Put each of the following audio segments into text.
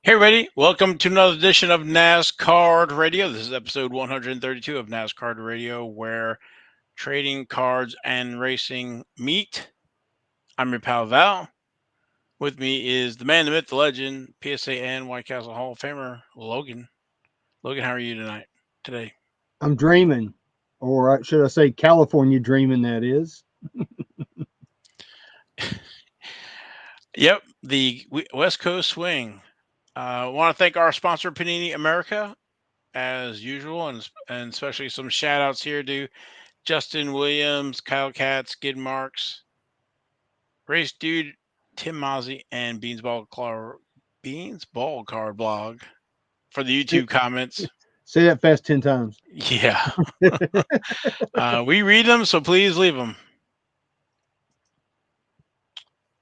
Hey, everybody. Welcome to another edition of NasCard Radio. This is episode 132 of NasCard Radio, where trading cards and racing meet. I'm your pal Val. With me is the man, the myth, the legend, PSA and White Castle Hall of Famer, Logan. Logan, how are you today? I'm dreaming, or should I say California dreaming, that is. Yep, the West Coast swing. I want to thank our sponsor, Panini America, as usual, and especially some shout outs here to Justin Williams, Kyle Katz, Skid Marks, Race Dude, Tim Mozzie, and Beans Ball Card Blog for the Say, YouTube comments. say that fast 10 times. Yeah, we read them, so please leave them.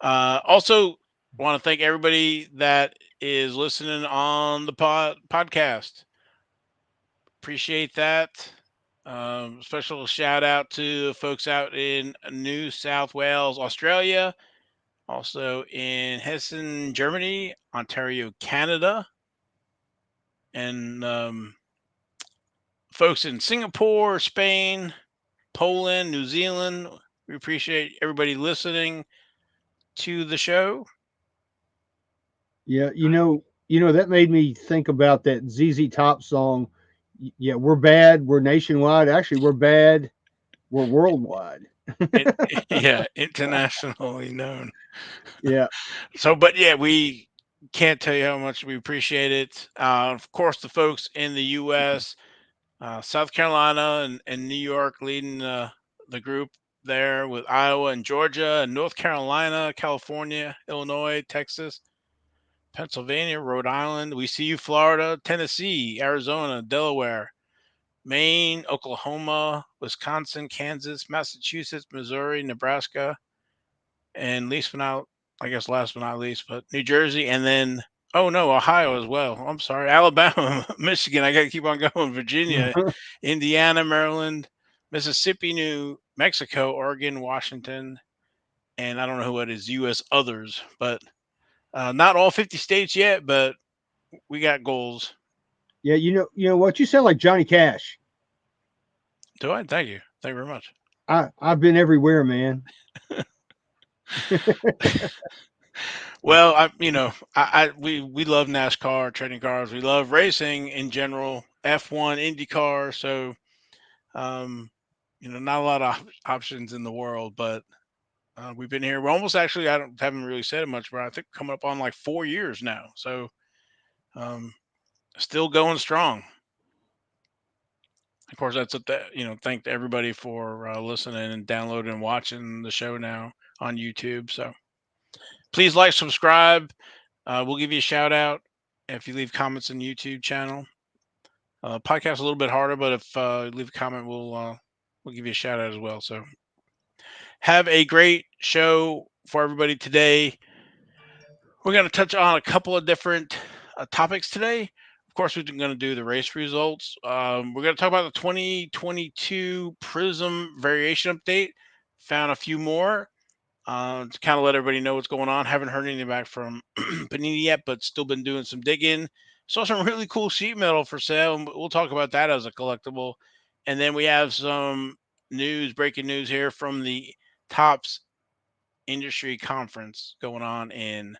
Also, want to thank everybody that is listening on the podcast. Appreciate that. Special shout out to folks out in New South Wales, Australia, also in Hessen, Germany, Ontario, Canada, and folks in Singapore, Spain, Poland, New Zealand. We appreciate everybody listening to the show. Yeah, that made me think about that ZZ Top song. Yeah, we're bad. We're nationwide. Actually, we're bad. We're worldwide. It, yeah, internationally known. Yeah, So, but yeah, we can't tell you how much we appreciate it. Of course, the folks in the U.S., South Carolina, and New York leading the group there with Iowa and Georgia and North Carolina, California, Illinois, Texas, Pennsylvania, Rhode Island. We see you, Florida, Tennessee, Arizona, Delaware, Maine, Oklahoma, Wisconsin, Kansas, Massachusetts, Missouri, Nebraska, and least but not, I guess last but not least, but New Jersey, and then oh no, Ohio as well. I'm sorry, Alabama, Michigan. I got to keep on going. Virginia, Indiana, Maryland, Mississippi, New Mexico, Oregon, Washington, and I don't know who it is. U.S. others, but not all 50 states yet. But we got goals. yeah. You know what? You sound like Johnny Cash. Do I? Thank you. Thank you very much. I've been everywhere, man. Well, we love NASCAR, trading cars. We love racing in general, F1, IndyCar. So, um, not a lot of options in the world, but we've been here. We're almost actually, haven't really said it much, but I think coming up on like 4 years now. So, um, still going strong. Of course, that's thank to everybody for listening and downloading and watching the show now on YouTube. So, please like, subscribe. We'll give you a shout out if you leave comments in the YouTube channel. Podcast a little bit harder, but if you leave a comment, we'll give you a shout out as well. So have a great show for everybody today. We're going to touch on a couple of different topics today. Of course, we're going to do the race results. We're going to talk about the 2022 PRIZM variation update. Found a few more to kind of let everybody know what's going on. Haven't heard anything back from Panini yet, but still been doing some digging. Saw some really cool sheet metal for sale, and we'll talk about that as a collectible. And then we have some breaking news here from the Tops Industry Conference going on in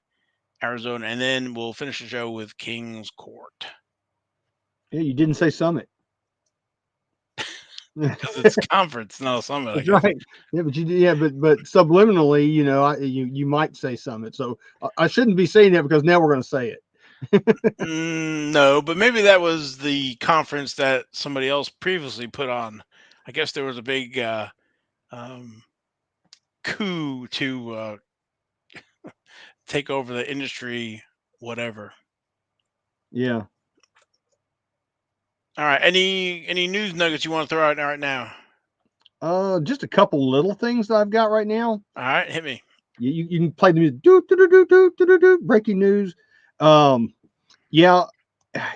Arizona, and then we'll finish the show with King's Court Yeah, you didn't say Summit. because it's conference, not a summit, I That's guess. right. Yeah, but subliminally, you might say Summit. So I shouldn't be saying that because now we're going to say it. No, but maybe that was the conference that somebody else previously put on. I guess there was a big um, coup to take over the industry, whatever. Yeah. All right, any news nuggets you want to throw out right now? Just a couple little things that I've got right now. All right, hit me. You can play the music. Do, do, do, do, do, do, do, do, breaking news. Um, yeah.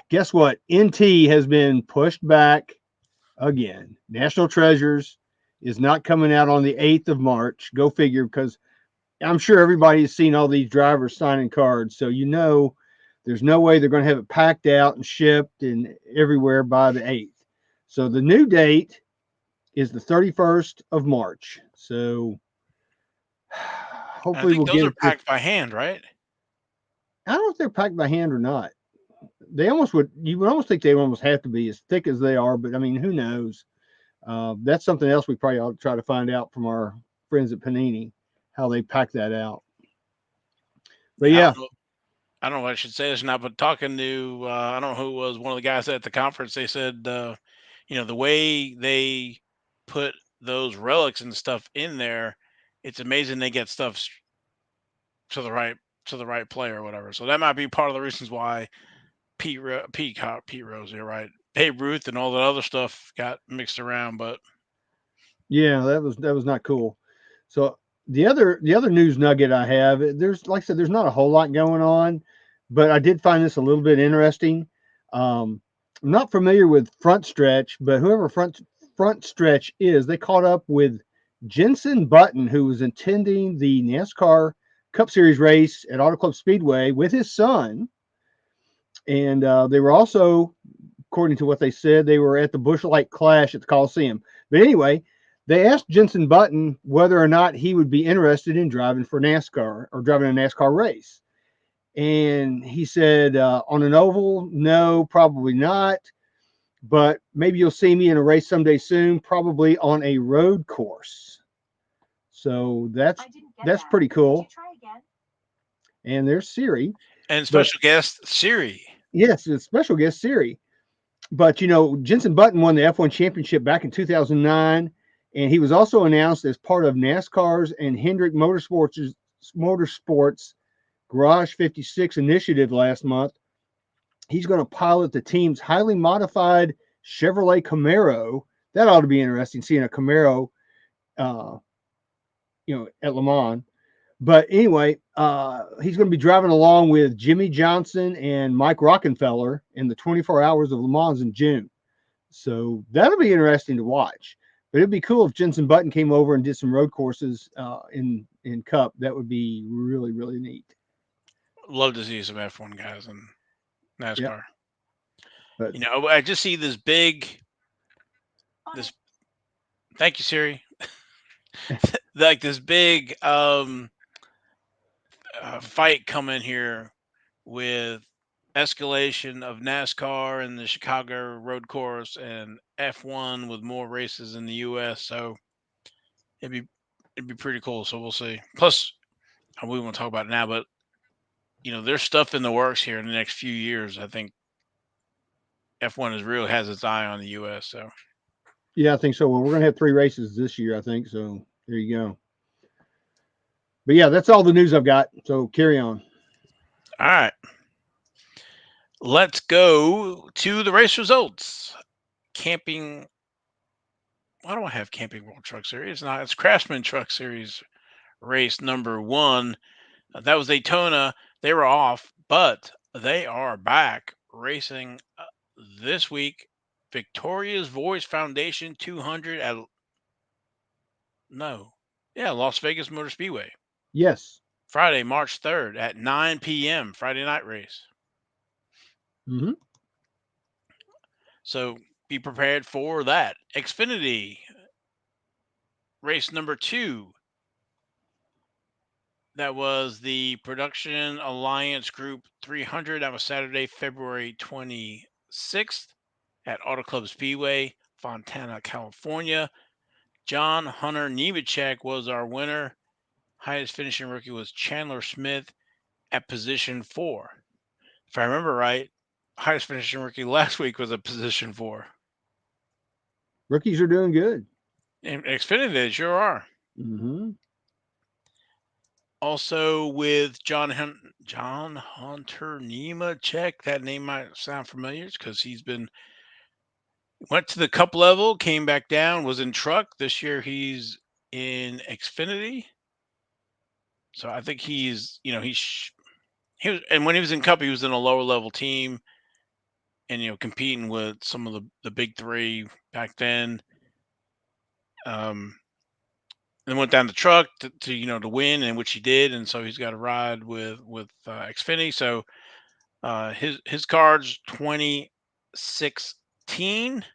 Guess what? NT has been pushed back again. National Treasures is not coming out on the 8th of March. Go figure, because I'm sure everybody's seen all these drivers signing cards. So There's no way they're going to have it packed out and shipped and everywhere by the 8th. So the new date is the 31st of March. So I hopefully think we'll those get are it this. packed by hand, right? I don't know if they're packed by hand or not. They almost would. You would almost think they almost have to be as thick as they are, but I mean, who knows? That's something else we probably ought to try to find out from our friends at Panini how they pack that out. But Yeah, yeah, I don't know what I should say this or not, but talking to I don't know who it was, one of the guys at the conference, they said the way they put those relics and stuff in there, it's amazing they get stuff to the right player or whatever. So that might be part of the reasons why Pete Rose here, right? Babe Ruth and all that other stuff got mixed around, but yeah, that was not cool. So the other news nugget I have, there's like I said, there's not a whole lot going on, but I did find this a little bit interesting. I'm not familiar with Front Stretch, but whoever Front Stretch is, they caught up with Jensen Button, who was attending the NASCAR Cup Series race at Auto Club Speedway with his son, and they were also, according to what they said, they were at the Busch Light Clash at the Coliseum. But anyway, they asked Jensen Button whether or not he would be interested in driving for NASCAR or driving a NASCAR race. And he said, on an oval, no, probably not. But maybe you'll see me in a race someday soon, probably on a road course. So that's pretty cool. And there's Siri. and But special guest Siri. yes, it's special guest Siri. But Jensen Button won the F1 championship back in 2009, and he was also announced as part of NASCAR's and Hendrick Motorsports Garage 56 initiative last month. He's going to pilot the team's highly modified Chevrolet Camaro. That ought to be interesting, seeing a Camaro, uh, at Le Mans. But anyway, he's going to be driving along with Jimmy Johnson and Mike Rockenfeller in the 24 Hours of Le Mans in June. So that'll be interesting to watch. But it'd be cool if Jensen Button came over and did some road courses in Cup. That would be really really neat. Love to see some F1 guys in Yeah, NASCAR. but I just see this. Thank you, Siri. Like this big fight coming here with escalation of NASCAR and the Chicago road course and F1 with more races in the US. So it'd be it'd be pretty cool. So we'll see. Plus, we won't talk about it now, but there's stuff in the works here in the next few years. I think F1 is really has its eye on the US. So yeah, I think so. Well, we're gonna have 3 races this year, I think. So there you go. But yeah, that's all the news I've got. So carry on. all right, let's go to the race results. Camping. Why do I have Camping World Truck Series? It's not. It's Craftsman Truck Series race number one. That was Daytona. They were off, but they are back racing this week. Victoria's Voice Foundation 200 at no, yeah, Las Vegas Motor Speedway. Yes. Friday, March 3rd at 9 p.m. Friday night race. Mm-hmm. So be prepared for that. Xfinity race number two. That was the Production Alliance Group 300. That was Saturday, February 26th at Auto Club Speedway, Fontana, California. John Hunter Nemechek was our winner. Highest finishing rookie was Chandler Smith at position 4. If I remember right, highest finishing rookie last week was at position 4. Rookies are doing good. And Xfinity, they sure are. Mm-hmm. Also with John Hunter Nemechek. That name might sound familiar because he's been went to the Cup level, came back down, was in truck. This year he's in Xfinity. So I think he was, and when he was in Cup, he was in a lower level team, and competing with some of the big three back then. Um, and went down the truck to win, and which he did, and so he's got a ride with Xfinity. So His cards 2016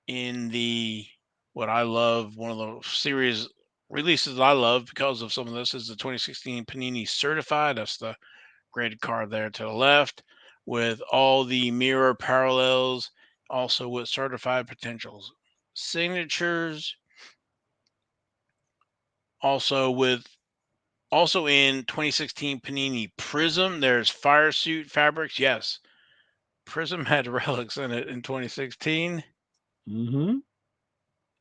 in the what I love, one of the series releases I love because of some of this is the 2016 Panini Certified. That's the graded card there to the left with all the mirror parallels, also with certified potentials, signatures, also with also in 2016 Panini Prism. There's fire suit fabrics. Yes, Prism had relics in it in 2016. Mm-hmm.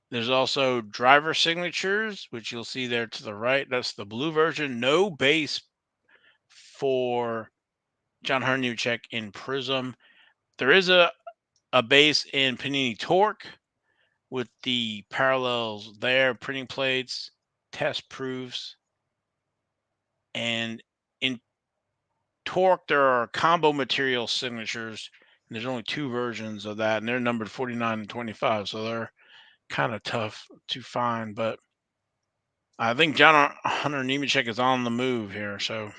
There's also driver signatures, which you'll see there to the right. That's the blue version. No base for John Hunter Nemechek in Prism. There is a base in Panini Torque with the parallels there, printing plates, test proofs, and in Torque there are combo material signatures. And there's only two versions of that, and they're numbered 49 and 25, so they're kind of tough to find. But I think John Hunter Nemechek is on the move here, so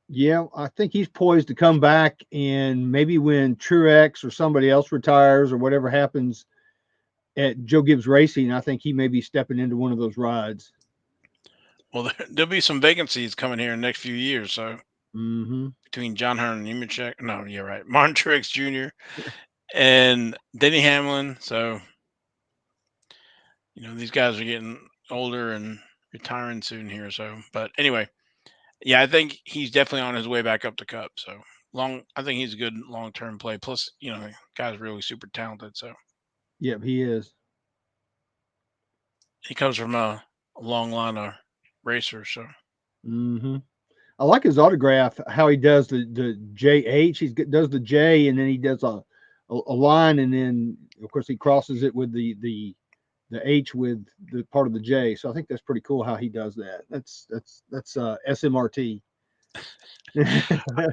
Yeah, I think he's poised to come back, and maybe when Truex or somebody else retires or whatever happens at Joe Gibbs Racing, I think he may be stepping into one of those rides. well, there'll be some vacancies coming here in the next few years. So Mm-hmm. between John Hunter and Nemechek, no, you're right, Martin Truex Jr. and Denny Hamlin. So these guys are getting older and retiring soon here. So, but anyway, yeah, I think he's definitely on his way back up to Cup. So I think he's a good long term play. Plus, the guy's really super talented. So Yep, he is. he comes from a long line of racers. So Mm-hmm. I like his autograph, how he does the JH. Does the J, and then he does a line, and then of course he crosses it with the H with the part of the J. So I think that's pretty cool how he does that. That's SMRT.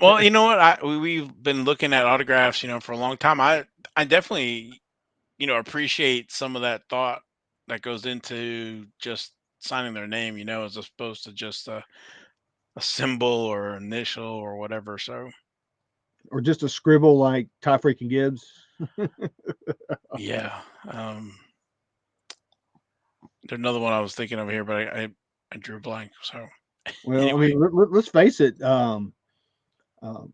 well, you know what? We've been looking at autographs, for a long time. I definitely, appreciate some of that thought that goes into just signing their name, as opposed to just a symbol or initial or whatever. So Or just a scribble like Ty freaking Gibbs. yeah, there's another one I was thinking of here, but I drew a blank. So Well, I anyway, mean, let's face it. Um, uh,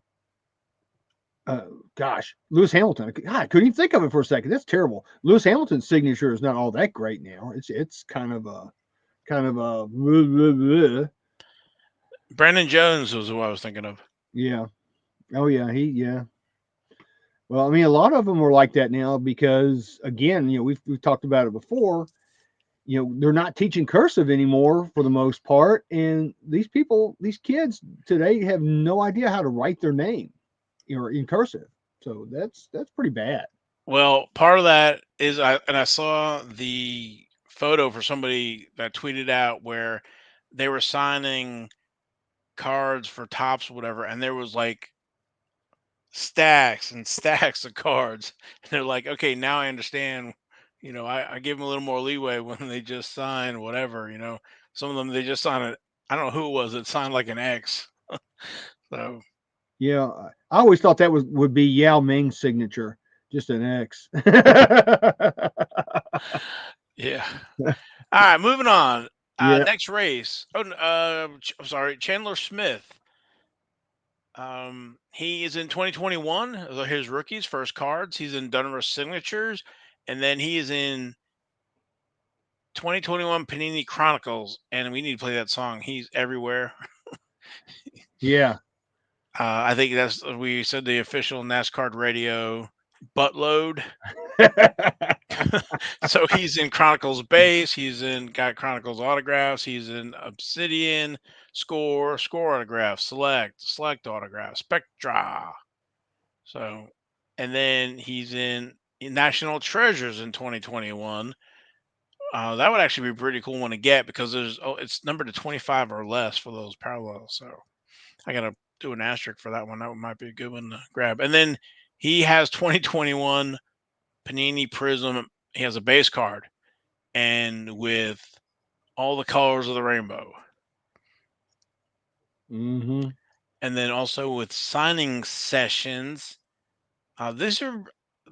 Gosh, Lewis Hamilton. God, I couldn't even think of it for a second. That's terrible. Lewis Hamilton's signature is not all that great now. It's kind of a bleh, bleh, bleh. Brandon Jones was who I was thinking of. Yeah. Oh yeah, yeah. Well, I mean, a lot of them are like that now because, again, we've talked about it before. They're not teaching cursive anymore for the most part, and these kids today have no idea how to write their name, in cursive. So that's pretty bad. Well, part of that is I saw the photo for somebody that tweeted out where they were signing cards for tops or whatever, and there was like stacks and stacks of cards. And they're like, okay, now I understand. I give them a little more leeway when they just sign whatever. Some of them they just sign it. I don't know who it was. It signed like an X. So Yeah, I always thought that would be Yao Ming's signature, just an X. yeah. All right, moving on. Yeah, Next race. Oh, I'm sorry, Chandler Smith. He is in 2021. His rookies, first cards. He's in Dunner's signatures, and then he is in 2021 Panini Chronicles. And we need to play that song. He's everywhere. yeah. I think that's we said the official NasCardRadio buttload. So he's in Chronicles base. He's in got Chronicles autographs. He's in Obsidian, score autograph, select autograph, Spectra. So, and then he's in National Treasures in 2021. That would actually be a pretty cool one to get because it's numbered to 25 or less for those parallels. So I gotta do an asterisk for that one. That one might be a good one to grab. And then he has 2021 Panini Prism. He has a base card and with all the colors of the rainbow. Hmm. And then also with signing sessions, these are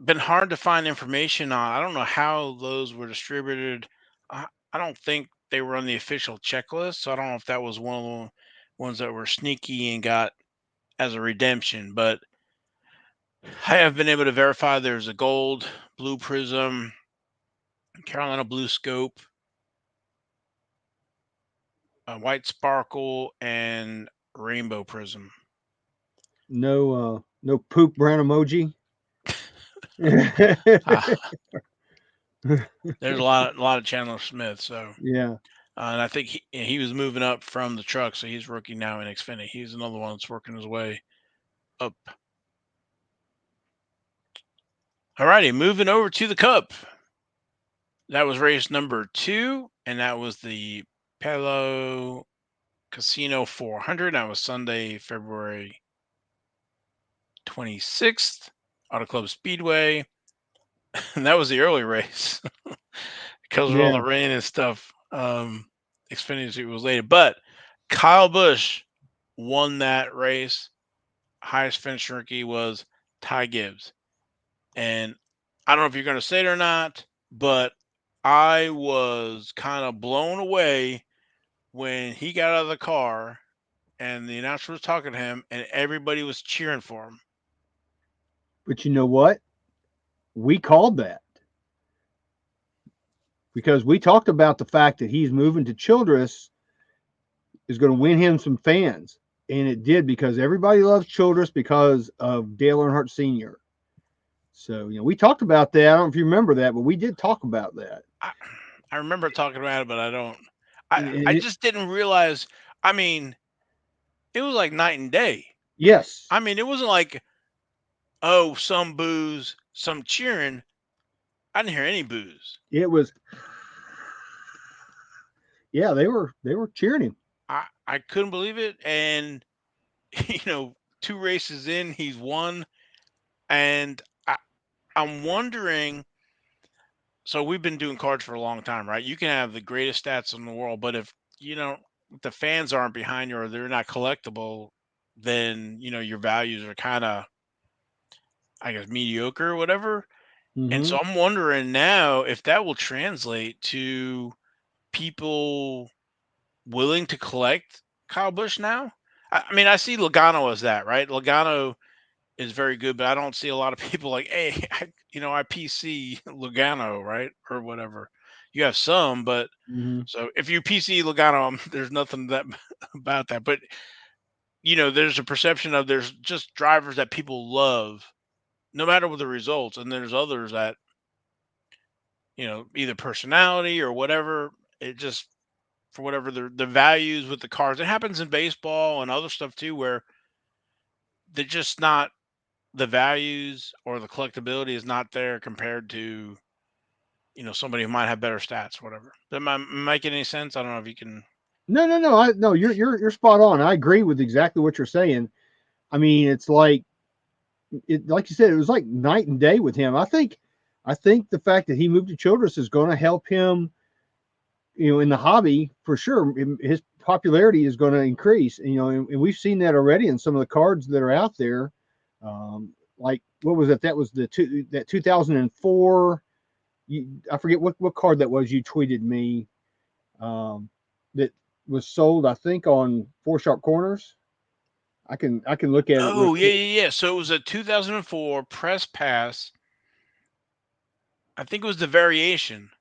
been hard to find information on. I don't know how those were distributed. I don't think they were on the official checklist, so I don't know if that was one of the ones that were sneaky and got as a redemption. But I have been able to verify there's a gold, blue prism, Carolina blue scope, a white sparkle, and rainbow prism. No poop brown emoji. Ah, there's a lot of Chandler Smith. So, Yeah. and I think he was moving up from the truck, so he's rookie now in Xfinity. He's another one that's working his way up. Alrighty, moving over to the Cup. That was race number 2, and that was the Palo Casino 400. That was Sunday, February 26th, Auto Club Speedway. And that was the early race because of all Yeah. the rain and stuff. Xfinity was later, but Kyle Busch won that race. Highest finish rookie was Ty Gibbs, and I don't know if you're going to say it or not, but I was kind of blown away when he got out of the car and the announcer was talking to him, and everybody was cheering for him. But you know what? We called that because we talked about the fact that he's moving to Childress is going to win him some fans. And it did because everybody loves Childress because of Dale Earnhardt Sr. So, we talked about that. I don't know if you remember that, but we did talk about that. I, I remember talking about it, but I don't. I And just didn't realize. I mean, it was like night and day. yes, I mean, it wasn't like, oh, some boos, some cheering. I didn't hear any boos. it was. Yeah, they were cheering him. I couldn't believe it. And, 2 races in, he's won. And I'm wondering. So we've been doing cards for a long time, right? You can have the greatest stats in the world, but if the fans aren't behind you or they're not collectible, then your values are kind of, I guess, mediocre or whatever. And Hmm. so I'm wondering now if that will translate to people willing to collect Kyle Busch now. I mean, I see Logano as that, right? Logano is very good, but I don't see a lot of people like, hey, I PC Logano, right? Or whatever. You have some, but Hmm. so if you PC Logano, there's nothing that about that. But there's a perception of there's just drivers that people love, no matter what the results, and there's others that either personality or whatever. It just for whatever the values with the cars. It happens in baseball and other stuff too, where they're just not the values or the collectability is not there compared to somebody who might have better stats, whatever. That might make any sense. I don't know if you can. No, no, no. No, you're spot on. I agree with exactly what you're saying. I mean, it's like you said, it was like night and day with him. I think the fact that he moved to Childress is going to help him, in the hobby for sure. His popularity is going to increase, and we've seen that already in some of the cards that are out there. Like what was it? That was that 2004. I forget what card that was. You tweeted me that was sold. I think on Four Sharp Corners. I can look at it real Oh, yeah, quick. yeah, yeah. So it was a 2004 press pass. I think it was the variation.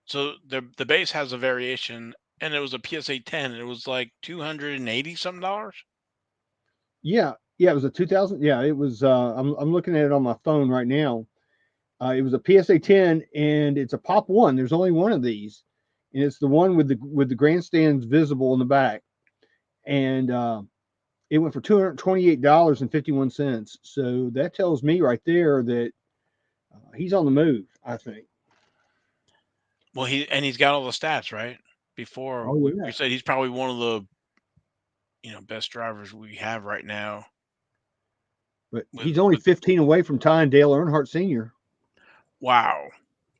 So the base has a variation, and it was a PSA 10. And it was like 280 something dollars. Yeah, yeah, it was a 2000. Yeah, it was. I'm looking at it on my phone right now. It was a PSA 10, and it's a Pop One. There's only one of these, and it's the one with the grandstands visible in the back, and it went for $228.51. So that tells me right there that he's on the move. I think. Well, he's got all the stats right. Before Oh we yeah, said he's probably one of the best drivers we have right now. but With he's only with 15 away from tying Dale Earnhardt Sr. wow,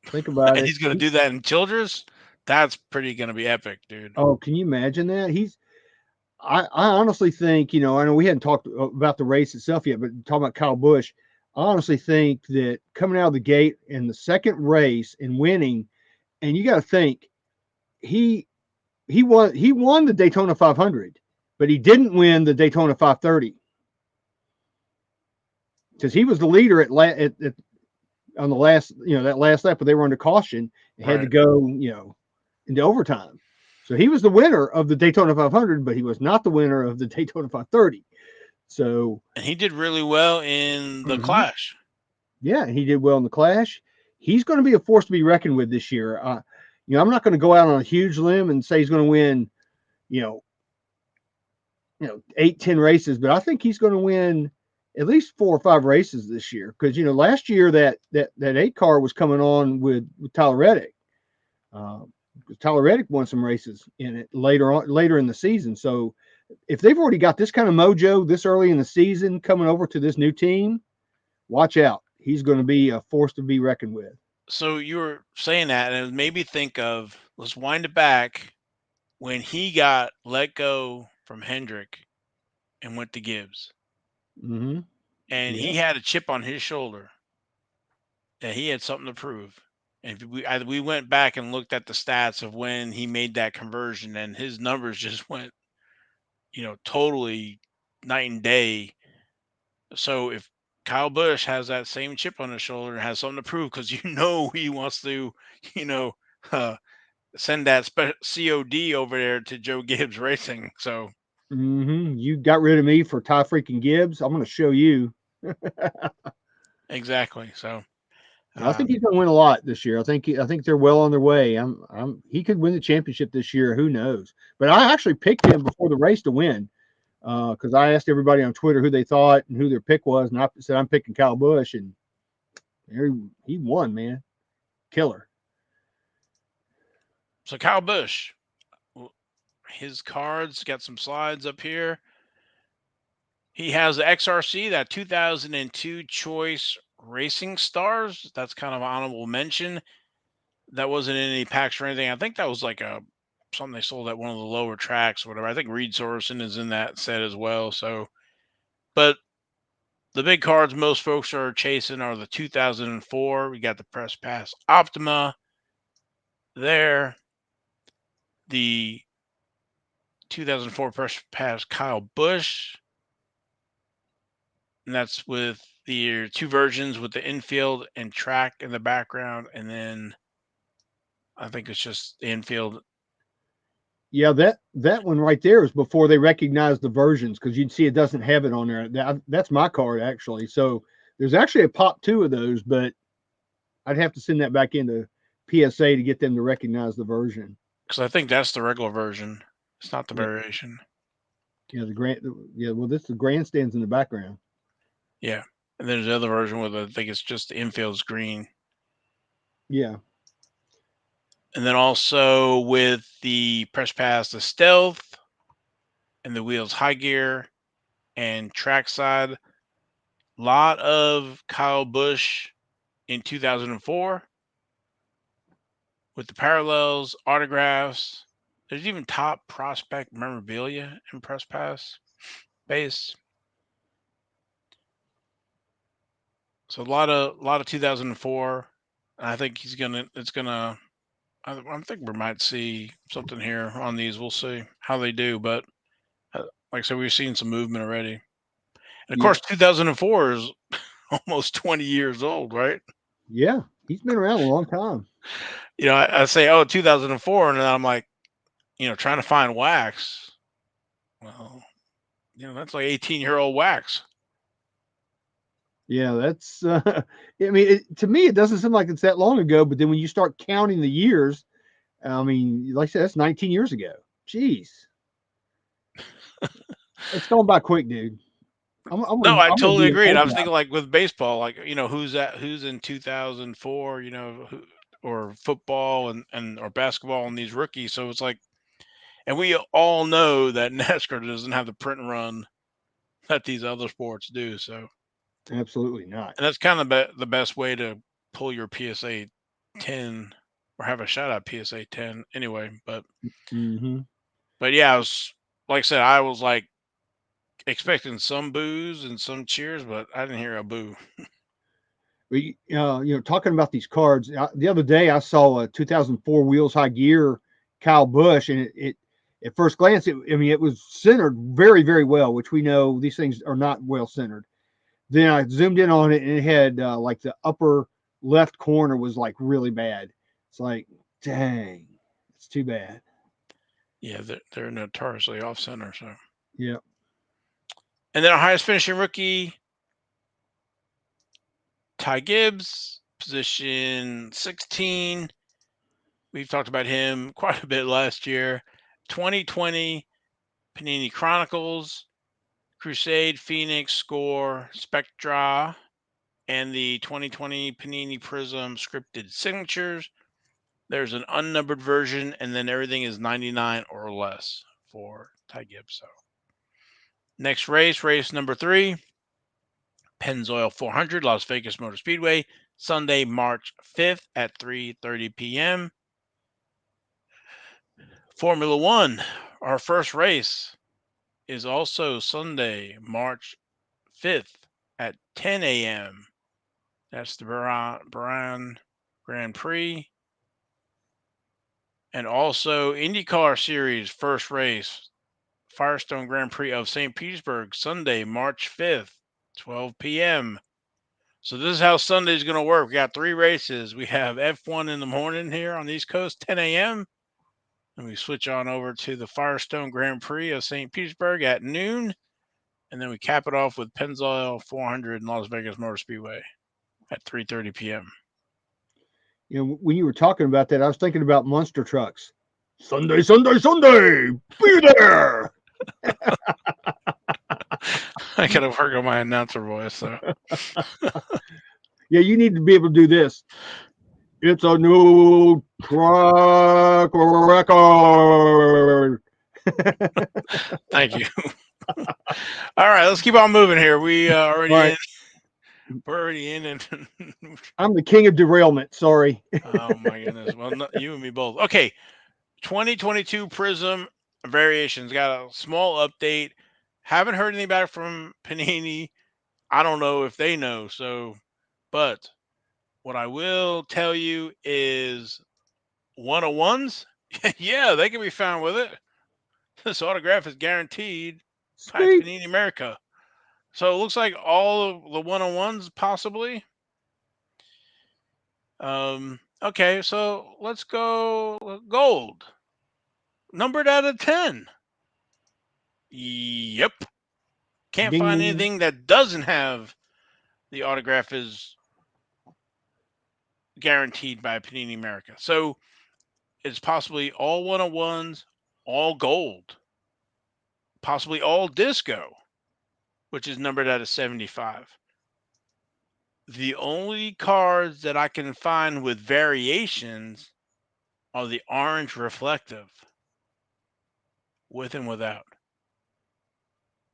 Think about and it. he's gonna do that in Childress. That's pretty gonna be epic, dude. Oh, can you imagine that? I honestly think, I know we hadn't talked about the race itself yet, but talking about Kyle Busch, I honestly think that coming out of the gate in the second race and winning, and you got to think he he won the Daytona 500, but he didn't win the Daytona 530 because he was the leader at on the last, that last lap, but they were under caution and had to Right. go, into overtime. So he was the winner of the Daytona 500, but he was not the winner of the Daytona 530. So, And he did really well in the mhm, Clash. yeah, he did well in the Clash. He's going to be a force to be reckoned with this year. I'm not going to go out on a huge limb and say he's going to win, you know, 8, 10 races, but I think he's going to win at least 4 or 5 races this year. Because last year that 8 car was coming on with Tyler Reddick. Uh, Tyler Reddick won some races in it later in the season. So if they've already got this kind of mojo this early in the season coming over to this new team, watch out. He's going to be a force to be reckoned with. So you were saying that, and it made me think of, let's wind it back when he got let go from Hendrick and went to Gibbs, Mm-hmm. and Yeah. he had a chip on his shoulder that he had something to prove. And we went back and looked at the stats of when he made that conversion, and his numbers just went, totally night and day. So if Kyle Busch has that same chip on his shoulder and has something to prove, because he wants to, you know, uh, send that COD over there to Joe Gibbs Racing. So Mm-hmm. You got rid of me for Ty freaking Gibbs. I'm going to show you. exactly. So I think um, he's going to win a lot this year. I think they're well on their way. He could win the championship this year. Who knows? But I actually picked him before the race to win because I asked everybody on Twitter who they thought and who their pick was, and I said I'm picking Kyle Busch, and he won, man, killer. so Kyle Busch, his cards got some slides up here. He has the XRC, that 2002 Choice Racing Stars. That's kind of an honorable mention. That wasn't in any packs or anything. I think that was like a something they sold at one of the lower tracks or whatever. I think Reed Sorensen is in that set as well. So, but the big cards most folks are chasing are the 2004. We got the Press Pass Optima there, the 2004 Press Pass Kyle Busch, and that's with the two versions with the infield and track in the background, and then I think it's just the infield. Yeah, that one right there is before they recognized the versions because you'd see it doesn't have it on there. That's my card actually. So there's actually a pop 2 of those, but I'd have to send that back into PSA to get them to recognize the version. Because I think that's the regular version. It's not the Yeah, variation. yeah, yeah. Well, this the grandstands in the background. Yeah. And there's the other version with I think it's just the infield's green. Yeah, And then also with the press pass, the stealth and the wheels high gear and trackside. Lot of Kyle Busch in 2004 with the parallels, autographs. There's even top prospect memorabilia in press pass base. So a lot of 2004. I think he's gonna. It's gonna. I think we might see something here on these. We'll see how they do, but like I said, we've seen some movement already. And of yeah, course, 2004 is almost 20 years old, right? yeah. He's been around a long time. I say, oh, 2004, and then I'm like, trying to find wax. Well, that's like 18-year-old wax. Yeah, that's. I mean, to me, it doesn't seem like it's that long ago. But then when you start counting the years, I mean, like I said, that's 19 years ago. Jeez, it's going by quick, dude. No, I I'm gonna totally be an agree. And old I was guy. thinking like with baseball, like who's in 2004, or football and or basketball and these rookies. So it's like, and we all know that NASCAR doesn't have the print and run that these other sports do. So, Absolutely not. and that's kind of the best way to pull your PSA 10 or have a shot at PSA 10 anyway. But Hmm. yeah, I was like I said, I was like expecting some boos and some cheers, but I didn't hear a boo. Talking about these cards, the other day I saw a 2004 Wheels High Gear Kyle Busch, and it at first glance, it was centered very, very well, which we know these things are not well centered. Then I zoomed in on it, and it had like the upper left corner was like really bad. It's like, dang, it's too bad. Yeah, they're notoriously off center. So, Yeah. and then our highest finishing rookie, Ty Gibbs, position 16. We've talked about him quite a bit last year. 2020 Panini Chronicles, Crusade, Phoenix, Score, Spectra, and the 2020 Panini Prism scripted signatures. There's an unnumbered version, and then everything is 99 or less for Ty Gibbs. So, next race number 3, Pennzoil 400, Las Vegas Motor Speedway, Sunday, March 5th at 3:30 p.m. Formula One, our first race is also Sunday, March 5th at 10 a.m. That's the Bahrain Grand Prix. And also IndyCar Series first race, Firestone Grand Prix of St. Petersburg, Sunday, March 5th, 12 p.m. So this is how Sunday is going to work. We got 3 races. We have F1 in the morning here on the East Coast, 10 a.m. And we switch on over to the Firestone Grand Prix of St. Petersburg at noon. And then we cap it off with Pennzoil 400 in Las Vegas Motor Speedway at 3:30 p.m. When you were talking about that, I was thinking about monster trucks. Sunday, Sunday, Sunday, be there. I got to work on my announcer voice. So Yeah, you need to be able to do this. It's a new truck record. thank you. All right, let's keep on moving here. We All already right. in. We're already in, and I'm the king of derailment. Sorry. oh my goodness. Well, you and me both. Okay, 2022 Prism variations got a small update. Haven't heard anything back from Panini. I don't know if they know. So, but what I will tell you is 101s. Yeah, they can be found with it. This autograph is guaranteed by Sweet. Panini America. So it looks like all of the 101s possibly. Okay, so let's go gold. Numbered out of 10. Yep. Can't Ding, find ding. anything that doesn't have the autograph is guaranteed by Panini America. So it's possibly all 101s, all gold, possibly all disco, which is numbered out of 75. The only cards that I can find with variations are the orange reflective, with and without.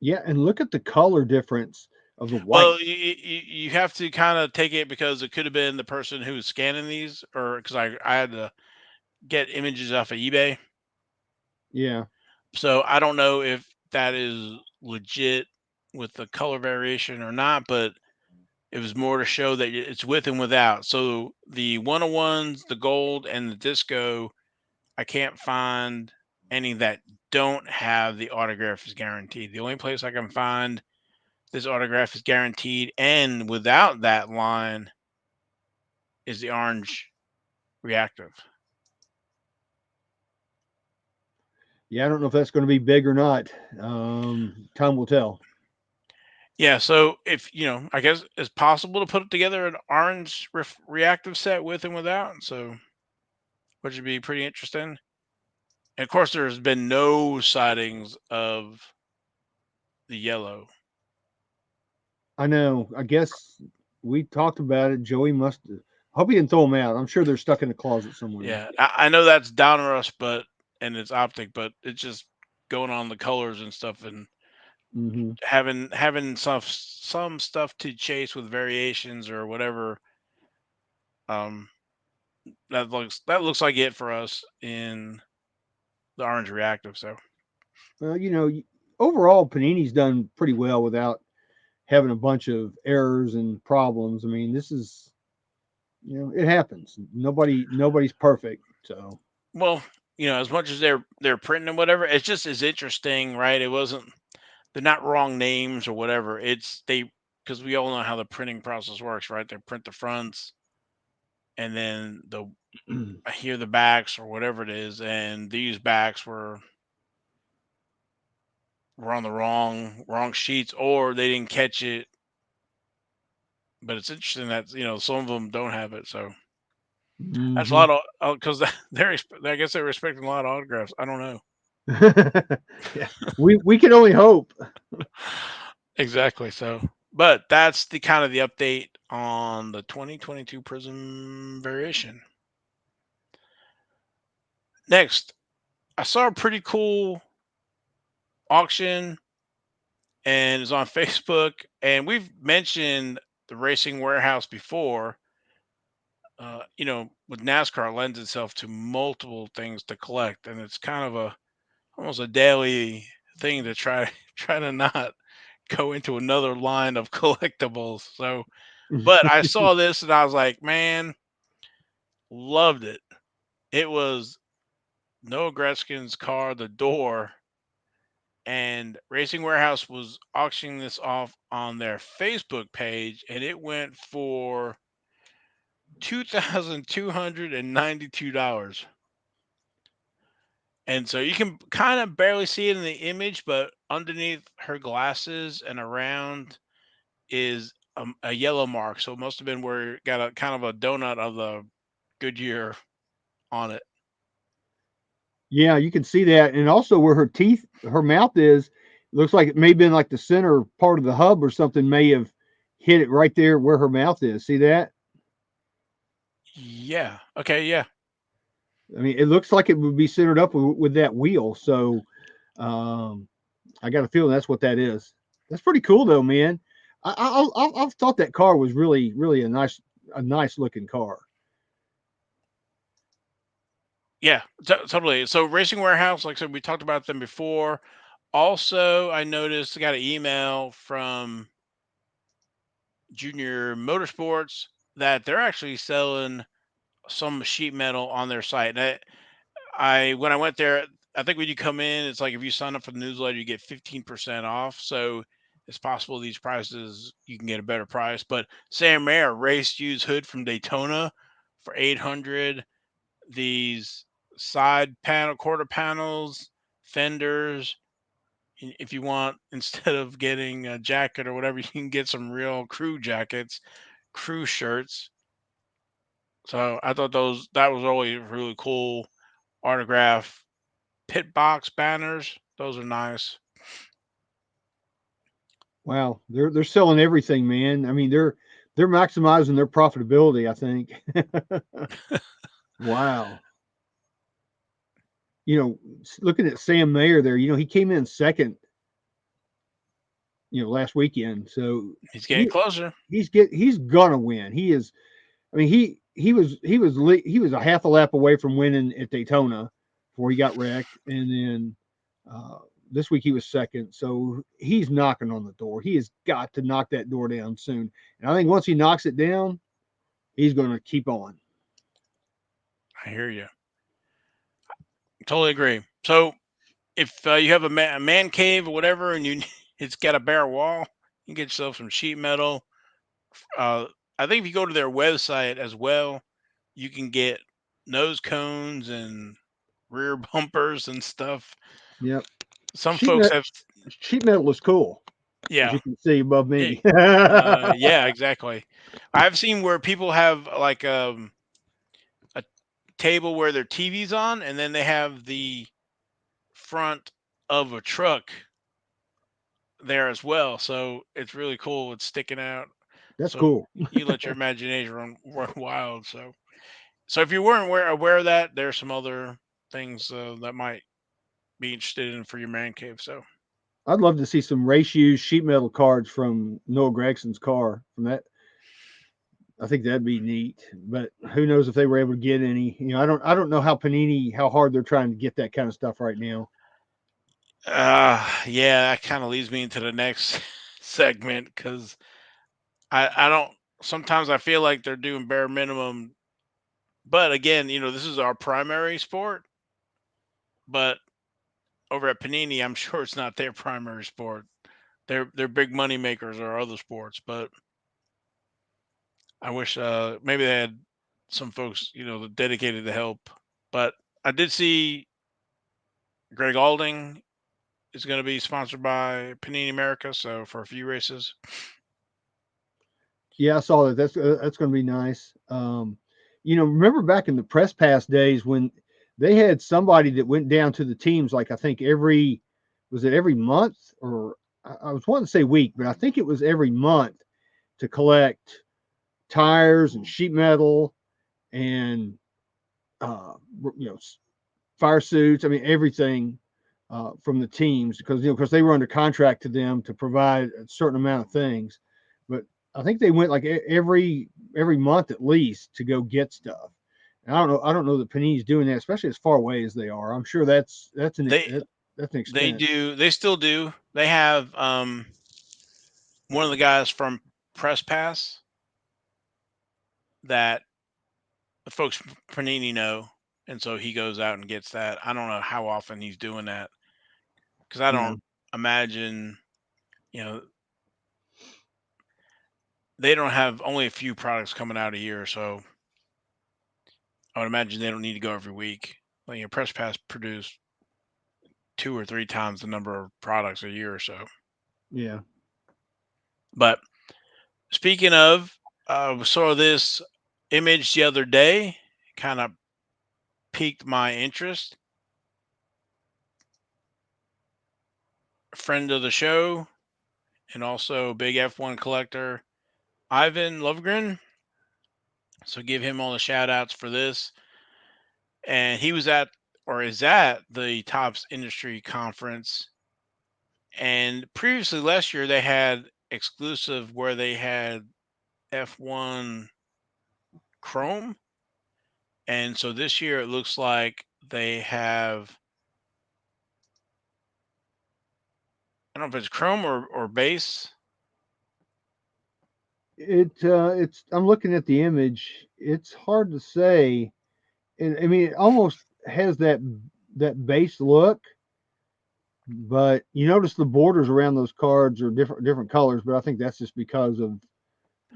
Yeah, and look at the color difference of the white. Well, you have to kind of take it because it could have been the person who was scanning these, or because I had to get images off of eBay. Yeah. So I don't know if that is legit with the color variation or not, but it was more to show that it's with and without. So the 101s, the gold, and the disco, I can't find any that don't have the autograph is guaranteed. The only place I can find this autograph is guaranteed and without that line is the orange reactive. Yeah, I don't know if that's going to be big or not. Time will tell. Yeah, so if I guess it's possible to put together an orange reactive set with and without. So, which would be pretty interesting. And of course, there's been no sightings of the yellow. I know. I guess we talked about it. Joey must. I hope he didn't throw them out. I'm sure they're stuck in the closet somewhere. Yeah, I know that's Donruss, but and it's optic, but it's just going on the colors and stuff, and Hmm. having some stuff to chase with variations or whatever. Um, that looks like it for us in the orange reactive. So Well, overall, Panini's done pretty well without having a bunch of errors and problems. I mean, this is, it happens. Nobody's perfect. So, Well, as much as they're printing and whatever, it's just as interesting, right? It wasn't they're not wrong names or whatever. It's they because we all know how the printing process works, right? They print the fronts and then the I hear the backs or whatever it is, and these backs were on the wrong sheets or they didn't catch it. But it's interesting that some of them don't have it, so that's a hmm lot of because I guess they're respecting a lot of autographs. I don't know. yeah, we can only hope. Exactly. So, but that's the kind of the update on the 2022 Prism variation. Next, I saw a pretty cool auction and it's on Facebook. And we've mentioned the Racing Warehouse before. With NASCAR, it lends itself to multiple things to collect, and it's kind of a almost a daily thing to try try to not go into another line of collectibles. So, but I saw this and I was like, man, loved it. It was Noah Gretzky's car, the door, and Racing Warehouse was auctioning this off on their Facebook page, and it went for $2,292. And so you can kind of barely see it in the image, but underneath her glasses and around is a yellow mark. So it must have been where it got a kind of a donut of the Goodyear on it. Yeah, you can see that, and also where her mouth is, looks like it may have been like the center part of the hub or something may have hit it right there where her mouth is. See that? Yeah. Okay. Yeah. I mean, it looks like it would be centered up with that wheel. So, um, I got a feeling that's what that is. That's pretty cool, though, man. I've thought that car was really, really a nice looking car. Yeah. Totally. So Racing Warehouse, like I said, we talked about them before. Also, I noticed I got an email from Junior Motorsports that they're actually selling some sheet metal on their site. And I when I went there, I think when you come in, it's like if you sign up for the newsletter, you get 15% off. So it's possible these prices you can get a better price. But Sam Mayer race used hood from Daytona for 800. These side panel, quarter panels, fenders. If you want, instead of getting a jacket or whatever, you can get some real crew jackets, crew shirts. So I thought that was always really cool autograph pit box banners. Those are nice. Wow, they're selling everything, man. I mean, they're maximizing their profitability, I think. Wow. Looking at Sam Mayer there, he came in second, last weekend. So He's getting he closer. he's gonna win. He is. I mean, he was a half a lap away from winning at Daytona before he got wrecked, and then uh, this week he was second. So he's knocking on the door. He has got to knock that door down soon. And I think once he knocks it down, he's going to keep on. I hear you. Totally agree. So if you have a man cave or whatever, and it's got a bare wall, you can get yourself some sheet metal. Uh, I think if you go to their website as well, you can get nose cones and rear bumpers and stuff. Yep. Some Sheet folks metal, have, sheet metal is cool, as yeah, you can see above yeah, me. yeah, exactly. I've seen where people have like a table where their TV's on, and then they have the front of a truck there as well. So it's really cool. It's sticking out. That's So cool. you let your imagination run wild. So if you weren't aware of that, there's some other things that might be interested in for your man cave. So I'd love to see some race used sheet metal cards from Noah Gragson's car from that. I think that'd be neat, but who knows if they were able to get any? I don't know how hard they're trying to get that kind of stuff right now. Yeah, that kind of leads me into the next segment because I don't. Sometimes I feel like they're doing bare minimum, but again, this is our primary sport. But over at Panini, I'm sure it's not their primary sport. They're big money makers or other sports, but I wish maybe they had some folks dedicated to help. But I did see Greg Alding is going to be sponsored by Panini America, so for a few races. Yeah, I saw that. That's going to be nice. Remember back in the press pass days when they had somebody that went down to the teams, like I think every month, or I was wanting to say week, but I think it was every month, to collect tires and sheet metal and uh, you know fire suits. I mean everything from the teams, because they were under contract to them to provide a certain amount of things. But I think they went like every month at least to go get stuff. And I don't know that Panini's doing that, especially as far away as they are. I'm sure They that's an they expense. do they still do. They have one of the guys from Press Pass that the folks from Panini know, and so he goes out and gets that. I don't know how often he's doing that because I Yeah, don't imagine you know they don't have only a few products coming out a year, so I would imagine they don't need to go every week. Like, Press Pass produce 2 or 3 times the number of products a year or so. yeah. But speaking of, saw this image the other day, kind of piqued my interest. A friend of the show and also big F1 collector, Ivan Lovegren. So give him all the shout outs for this. And he was at, or is at, the Tops Industry Conference. And previously last year, they had exclusive where they had F1 Chrome. And so this year, it looks like they have, I don't know if it's Chrome or base. It's I'm looking at the image. It's hard to say. I mean, it almost has that base look, but you notice the borders around those cards are different colors. But I think that's just because of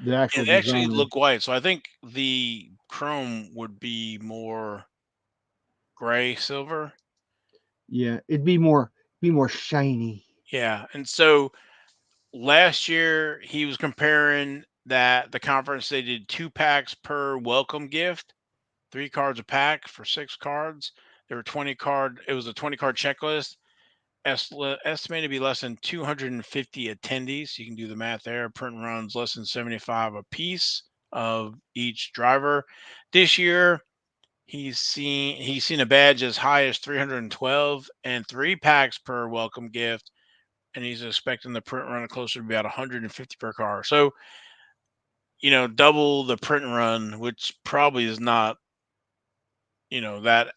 the Yeah, actual they actually design. look white. So I think the Chrome would be more gray silver. Yeah, be more shiny. Yeah. And so last year he was comparing that the conference they did 2 packs per welcome gift, 3 cards a pack for 6 cards. There were 20 card. It was a 20 card checklist. Estimated to be less than 250 attendees. So you can do the math there. Print runs less than 75 a piece of each driver. This year he's seen a badge as high as 312 and 3 packs per welcome gift, and he's expecting the print run closer to about 150 per car. So, double the print run, which probably is not, that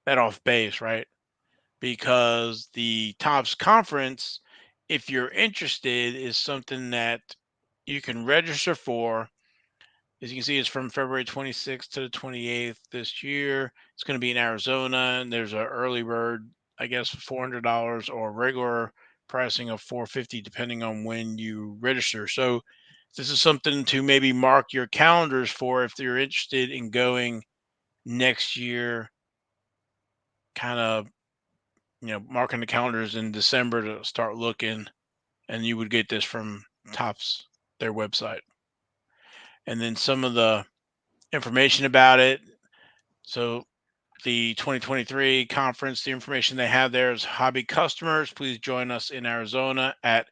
off base, right? Because the Tops Conference, if you're interested, is something that you can register for. As you can see, it's from February 26th to the 28th this year. It's going to be in Arizona, and there's an early bird, I guess, $400 or regular pricing of 450, depending on when you register. So this is something to maybe mark your calendars for if you're interested in going next year. Kind of, marking the calendars in December to start looking, and you would get this from Tops, their website, and then some of the information about it. So the 2023 conference, the information they have there is hobby customers. Please join us in Arizona at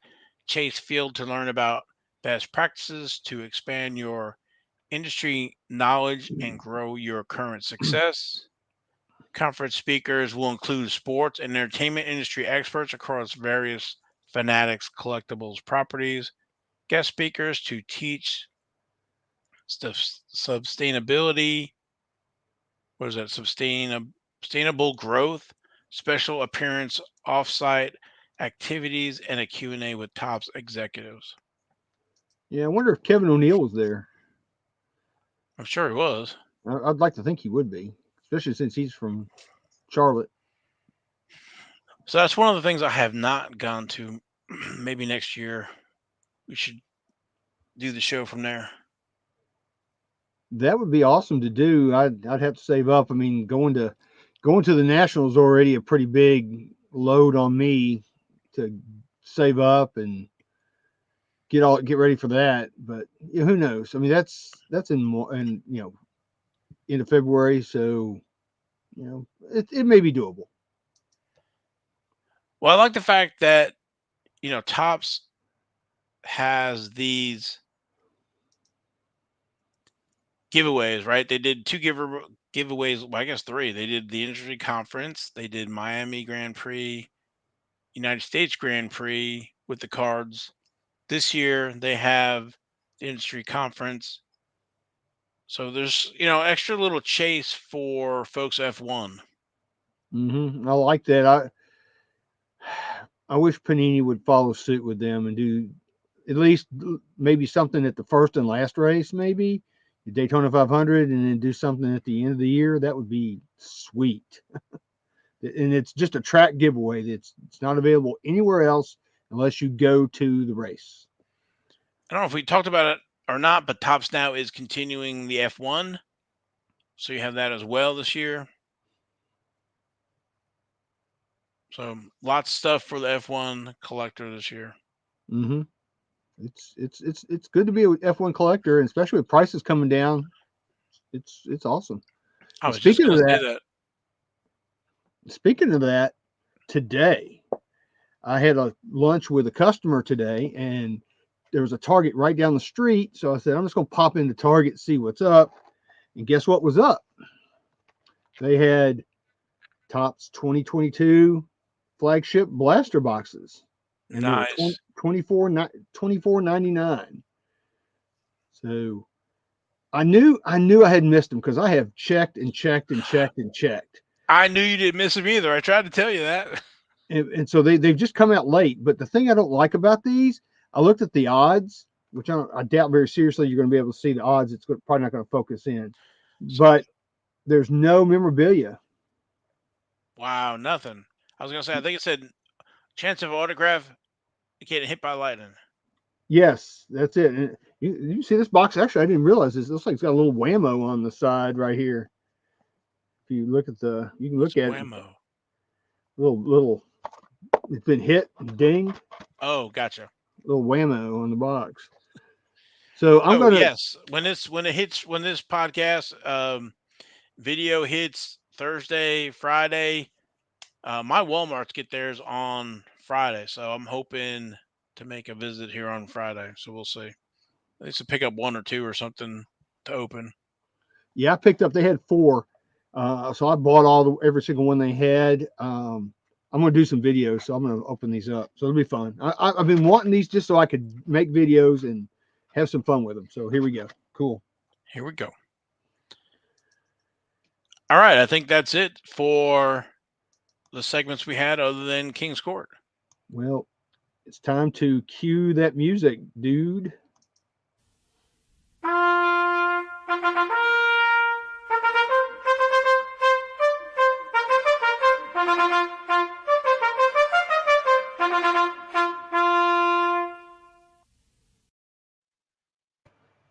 Chase Field to learn about best practices to expand your industry knowledge and grow your current success. Conference speakers will include sports and entertainment industry experts across various Fanatics collectibles properties, guest speakers to teach sustainability, what is that, sustainable growth, special appearance, offsite activities, and a Q&A with Topps executives. Yeah, I wonder if Kevin O'Neill was there. I'm sure he was. I'd like to think he would be, especially since he's from Charlotte. So that's one of the things I have not gone to. Maybe next year we should do the show from there. That would be awesome to do. I'd have to save up. I mean, going to the Nationals already a pretty big load on me to save up and get ready for that. But who knows? I mean, that's in more and into February, so it may be doable. Well, I like the fact that Topps has these giveaways, right? They did two giveaways. Well, I guess three. They did the industry conference. They did Miami Grand Prix, United States Grand Prix with the cards. This year they have the industry conference. So there's extra little chase for folks F1. I like that. I wish Panini would follow suit with them and do at least maybe something at the first and last race, maybe the Daytona 500, and then do something at the end of the year. That would be sweet. And it's just a track giveaway. It's not available anywhere else unless you go to the race. I don't know if we talked about it or not, but Topps now is continuing the F1. So you have that as well this year. So lots of stuff for the F1 collector this year. Mm-hmm. It's good to be an F1 collector, and especially with prices coming down. It's awesome. I And was just going to say that. Speaking of that, today I had a lunch with a customer today, and there was a Target right down the street. So I said, I'm just going to pop into Target, see what's up. And guess what was up? They had Topps 2022 flagship blaster boxes. And they were Nice. $24.99. So I knew I had missed them because I have checked and checked and checked and checked. I knew you didn't miss them either. I tried to tell you that. And so they've just come out late. But the thing I don't like about these, I looked at the odds, which I doubt very seriously you're going to be able to see the odds. It's probably not going to focus in. But there's no memorabilia. Wow, nothing. I was going to say, I think it said chance of autograph getting hit by lightning. Yes, that's it. And you see this box? Actually, I didn't realize this. It looks like it's got a little whammo on the side right here. If you look at you can look at whammo. it. Little, it's been hit, dinged. Oh, gotcha. Little whammo on the box. So I'm gonna. Yes, when this podcast video hits Thursday, Friday, my Walmarts get theirs on Friday, so I'm hoping to make a visit here on Friday. So we'll see. At least to pick up one or two or something to open. Yeah, I picked up. They had 4, so I bought every single one they had. I'm gonna do some videos, so I'm gonna open these up. So it'll be fun. I've been wanting these just so I could make videos and have some fun with them. So here we go. Cool. Here we go. All right, I think that's it for the segments we had other than King's Court. Well, it's time to cue that music, dude.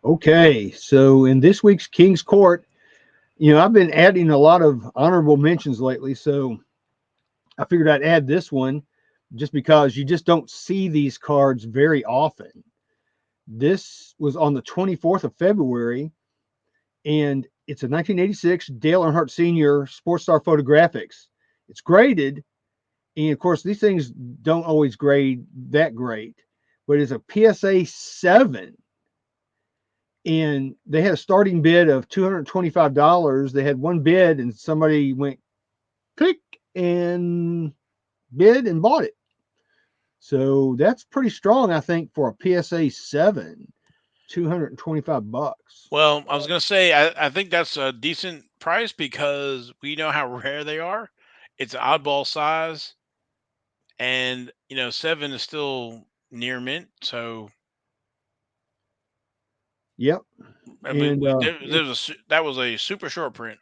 Okay, so in this week's King's Court, I've been adding a lot of honorable mentions lately, so I figured I'd add this one just because you just don't see these cards very often. This was on the 24th of February, and it's a 1986 Dale Earnhardt Sr. Sports Star Photographics. It's graded, and of course, these things don't always grade that great, but it's a PSA 7. And they had a starting bid of $225. They had one bid, and somebody went click and bid and bought it. So that's pretty strong, I think, for a PSA 7, $225. Well, I was going to say, I think that's a decent price because we know how rare they are. It's oddball size, and 7 is still near mint. So Yep. I mean, And that was a super short print.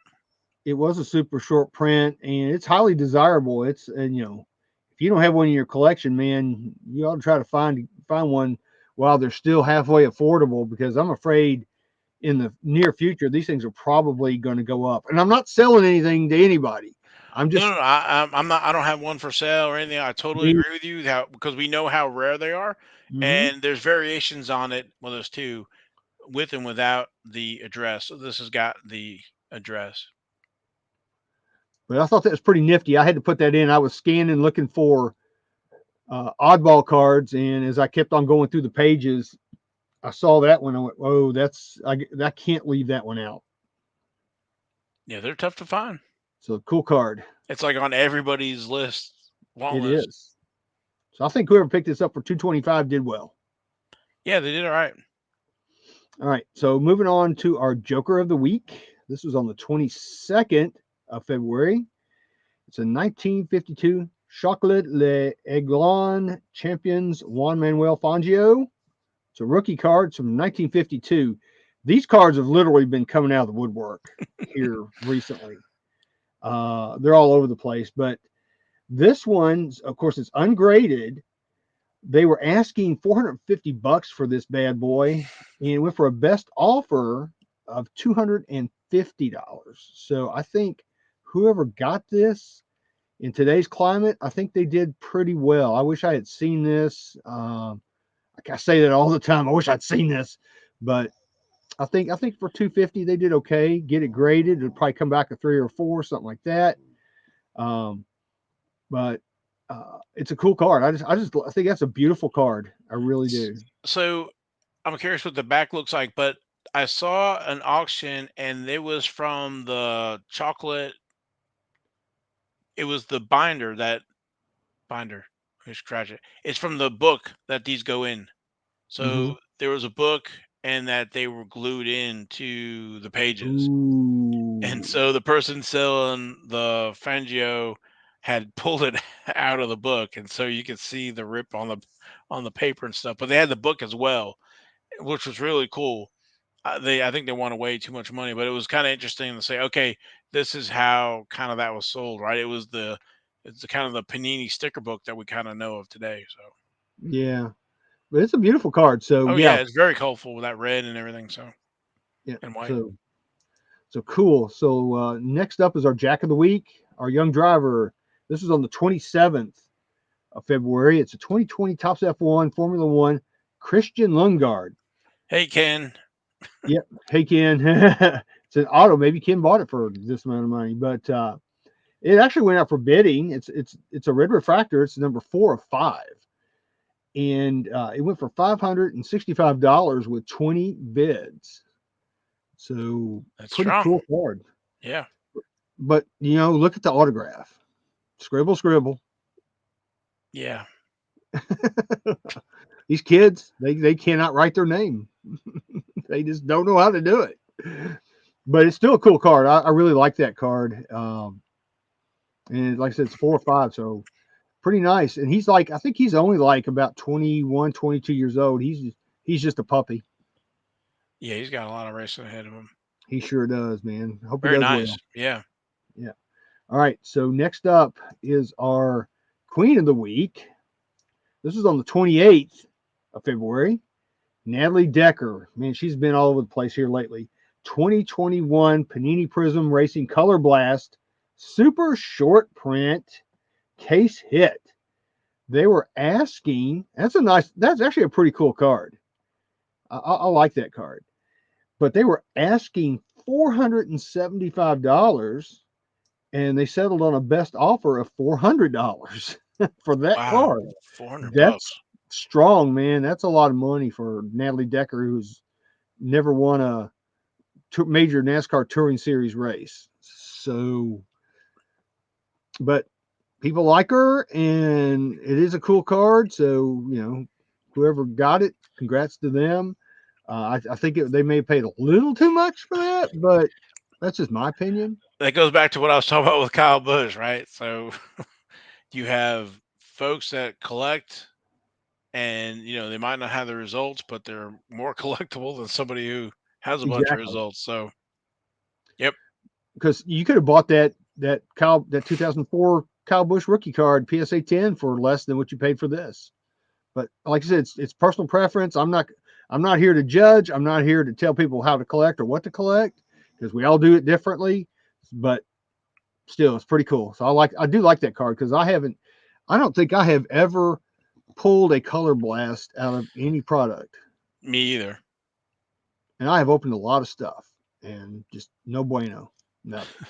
it was a super short print, and it's highly desirable. It's and if you don't have one in your collection, man, you ought to try to find one while they're still halfway affordable, because I'm afraid in the near future these things are probably going to go up. And I'm not selling anything to anybody. I'm No, just no, I'm not. I don't have one for sale or anything. I totally me. agree with you because we know how rare they are, Hmm. and there's variations on it. Well, there's two, with and without the address. So this has got the address. But I thought that was pretty nifty. I had to put that in. I was scanning looking for oddball cards, and as I kept on going through the pages, I saw that one. I went, "Oh, I can't leave that one out." Yeah, they're tough to find. So cool card. It's like on everybody's want It list. is. So I think whoever picked this up for 225 did well. Yeah, they did all right. All right. So moving on to our Joker of the Week. This was on the 22nd of February. It's a 1952 Chocolat Le Aiglon Champions Juan Manuel Fangio. It's a rookie card. It's from 1952. These cards have literally been coming out of the woodwork here recently. They're all over the place, but this one, of course, it's ungraded. They were asking $450 for this bad boy, and it went for a best offer of $250. So I think whoever got this in today's climate, I think they did pretty well. I wish I had seen this. I say that all the time. I wish I'd seen this, but I think for 250 they did okay. Get it graded, it'll probably come back a 3 or 4, something like that. Um, but it's a cool card. I think that's a beautiful card. I really do. So I'm curious what the back looks like, but I saw an auction and it was from the chocolate. It was the binder. Let me scratch it. It's from the book that these go in. Mm-hmm. So there was a book and that they were glued into the pages. And Ooh, so the person selling the Fangio had pulled it out of the book, and so you could see the rip on the paper and stuff. But they had the book as well, which was really cool. I think they wanted way too much money, but it was kind of interesting to say, okay, this is how kind of that was sold, right? It's the kind of the Panini sticker book that we kind of know of today. So, yeah, but it's a beautiful card. So oh yeah, yeah, it's very colorful with that red and everything. So yeah. and white. So cool. So next up is our Jack of the Week, our young driver. This is on the 27th of February. It's a 2020 Topps F1 Formula One, Christian Lundgaard. Hey Ken, Yep. Hey Ken, it's an auto. Maybe Ken bought it for this amount of money, but it actually went out for bidding. It's a red refractor. It's number 4 of 5, and it went for $565 with 20 bids. So that's pretty strong. cool card. Yeah, But look at the autograph. Scribble, scribble. yeah. These kids, they cannot write their name. They just don't know how to do it. But it's still a cool card. I really like that card. And like I said, it's 4 or 5, so pretty nice. And he's like, I think he's only like about 21, 22 years old. He's just a puppy. Yeah, he's got a lot of racing ahead of him. He sure does, man. Hope he Very does nice. well. Yeah. Yeah. All right. So next up is our Queen of the Week. This is on the 28th of February. Natalie Decker. Man, she's been all over the place here lately. 2021 Panini Prism Racing Color Blast Super Short Print Case Hit. They were asking, that's actually a pretty cool card. I like that card. But they were asking $475, and they settled on a best offer of $400 for that Wow. card. 400 That's bucks. strong, man. That's a lot of money for Natalie Decker, who's never won a major NASCAR Touring Series race. So, but people like her, and it is a cool card. So, whoever got it, congrats to them. I think they may have paid a little too much for that, but that's just my opinion. that goes back to what I was talking about with Kyle Busch, right? So you have folks that collect, and they might not have the results, but they're more collectible than somebody who has a bunch of Exactly. results. So, yep, Because you could have bought that 2004 Kyle Busch rookie card PSA 10 for less than what you paid for this. But like I said, it's personal preference. I'm not here to judge. I'm not here to tell people how to collect or what to collect, because we all do it differently. But still, it's pretty cool. So I do like that card, because I don't think I have ever pulled a color blast out of any product. me either. And I have opened a lot of stuff and just no bueno, nothing.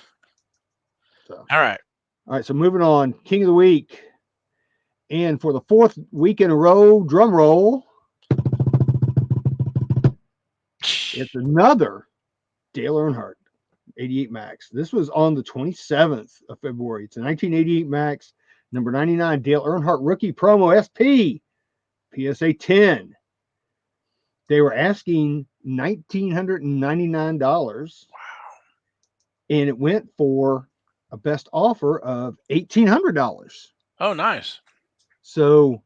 So, All right. all right. So moving on, King of the Week. And for the fourth week in a row, drum roll, it's another Dale Earnhardt 88 Max. This was on the 27th of February. It's a 1988 Max, number 99 Dale Earnhardt rookie promo SP, PSA 10. They were asking $1,999, and it went for a best offer of $1,800. Oh, nice. So,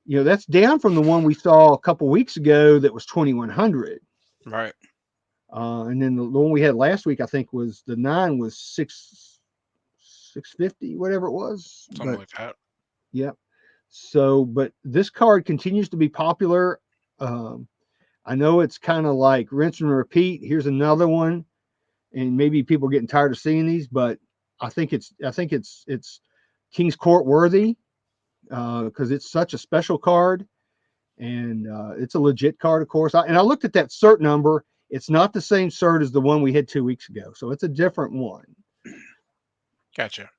that's down from the one we saw a couple weeks ago that was 2,100. Right. And then the one we had last week, I think, was the 9 was 650, whatever it was. Something But like that. yeah. So, but this card continues to be popular. I know it's kind of like rinse and repeat. Here's another one, and maybe people are getting tired of seeing these, but I think it's King's Court worthy, because it's such a special card, and it's a legit card, of course. I looked at that cert number. It's not the same cert as the one we had 2 weeks ago, so it's a different one. Gotcha.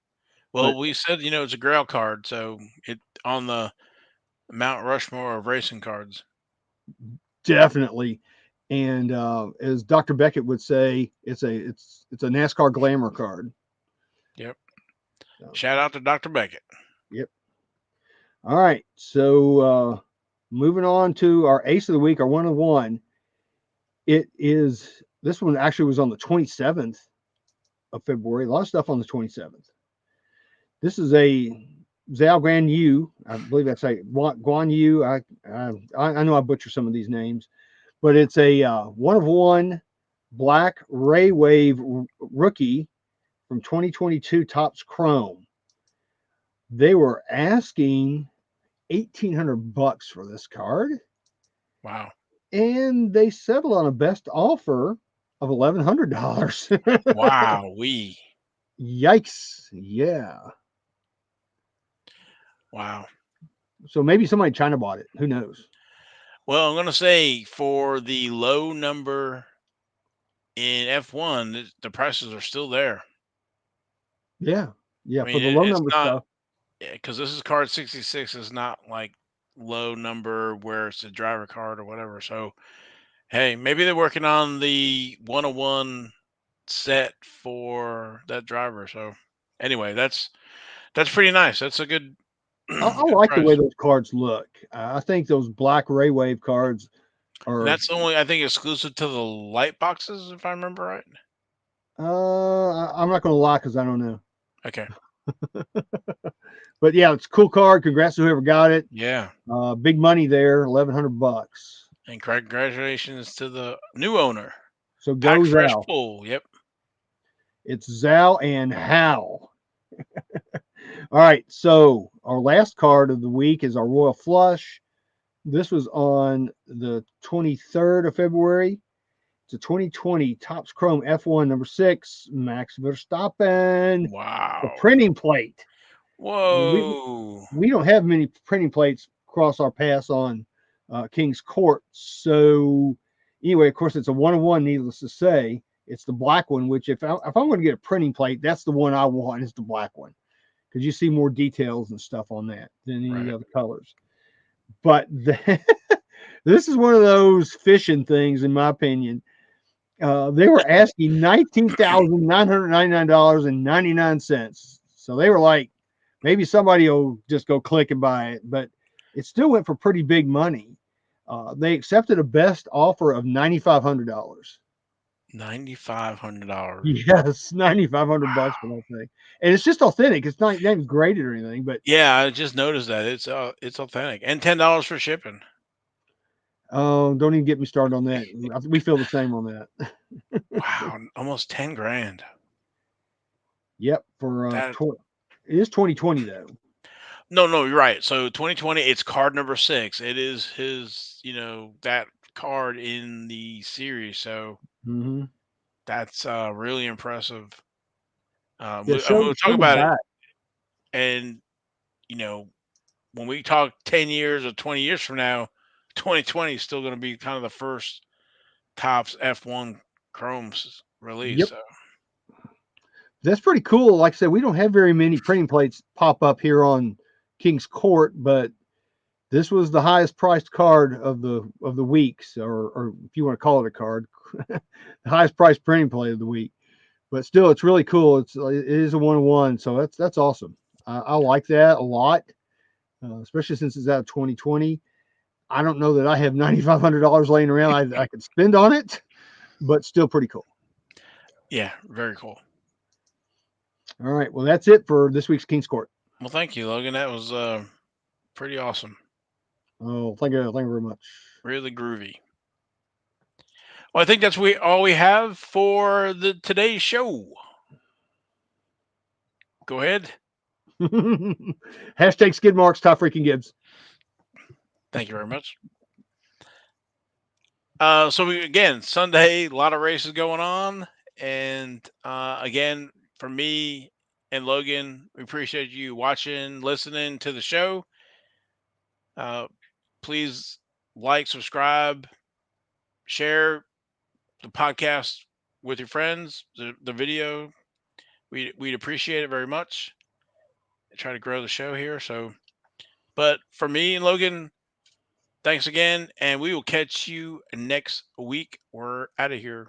But Well, we said, it's a Grail card, so it on the Mount Rushmore of racing cards. definitely, and as Dr. Beckett would say, it's a NASCAR glamour card. Yep. So, Shout out to Dr. Beckett. yep. All right, so moving on to our ace of the week, our 101. This one actually was on the 27th of February. A lot of stuff on the 27th. This is a Zhao Guan Yu. I believe that's a Guan Yu. I know I butcher some of these names, but it's a 1 of 1 black Ray Wave rookie from 2022 Topps Chrome. They were asking $1,800 for this card. Wow. And they settled on a best offer of $1,100. Wow. Yikes. Yeah. Wow. So maybe somebody in China bought it. Who knows? Well, I'm going to say for the low number in F1, the prices are still there. Yeah. Yeah. I For mean, the low it's number not, stuff. because this is card 66, is not like low number where it's a driver card or whatever. So, hey, maybe they're working on the 101 set for that driver. So, anyway, that's pretty nice. That's a good I good like the way price. those cards look. I think those black Ray Wave cards And are, that's only, I think, exclusive to the light boxes, if I remember right. I'm not going to lie because I don't know. Okay. But yeah, it's a cool card. Congrats to whoever got it. Yeah. Big money there, $1,100. And congratulations to the new owner. So Pack go fresh Zhao. pull. Yep. It's Zhao and Hal. All right, so our last card of the week is our Royal Flush. This was on the 23rd of February. It's a 2020 Topps Chrome F1 number 6, Max Verstappen. The Wow. printing plate. Whoa. We don't have many printing plates across our paths on King's Court. So anyway, of course, it's a 1-of-1, needless to say. It's the black one, which if I'm going to get a printing plate, that's the one I want, is the black one, because you see more details and stuff on that than any Right. other colors. But this is one of those fishing things, in my opinion. They were asking $19,999.99. So they were like, maybe somebody will just go click and buy it, but it still went for pretty big money. They accepted a best offer of $9,500. $9,500. Yes, $9,500 for that thing, and it's just authentic. It's not even graded or anything, but Yeah, I just noticed that it's authentic, and $10 for shipping. oh, don't even get me started on that. We feel the same on that. Wow, almost 10 grand. Yep, for That it is 2020 though. no, you're right. So 2020, it's card number 6. It is his, that card in the series. So Hmm. that's really impressive. Yeah, And show we'll show talk the about it. back. And you know, when we talk 10 years or 20 years from now, 2020 is still going to be kind of the first Topps F1 Chromes release. Yep, So that's pretty cool. Like I said, we don't have very many printing plates pop up here on King's Court, but this was the highest priced card of the weeks, or if you want to call it a card, the highest priced printing plate of the week. But still, it's really cool. It is a 1-1, so that's awesome. I like that a lot, especially since it's out of 2020. I don't know that I have $9,500 laying around I could spend on it, but still pretty cool. yeah, very cool. All right, well that's it for this week's King's Court. Well, thank you, Logan. That was pretty awesome. Oh, thank you very much. Really groovy. Well, I think that's all we have for the today's show. Go ahead. Hashtag skid marks, top freaking Gibbs. Thank you very much. So again, Sunday, a lot of races going on, and again, for me and Logan, we appreciate you watching, listening to the show. Uh, please like, subscribe, share the podcast with your friends. The video, we'd appreciate it very much. I try to grow the show here, so. But for me and Logan, thanks again, and we will catch you next week. We're out of here.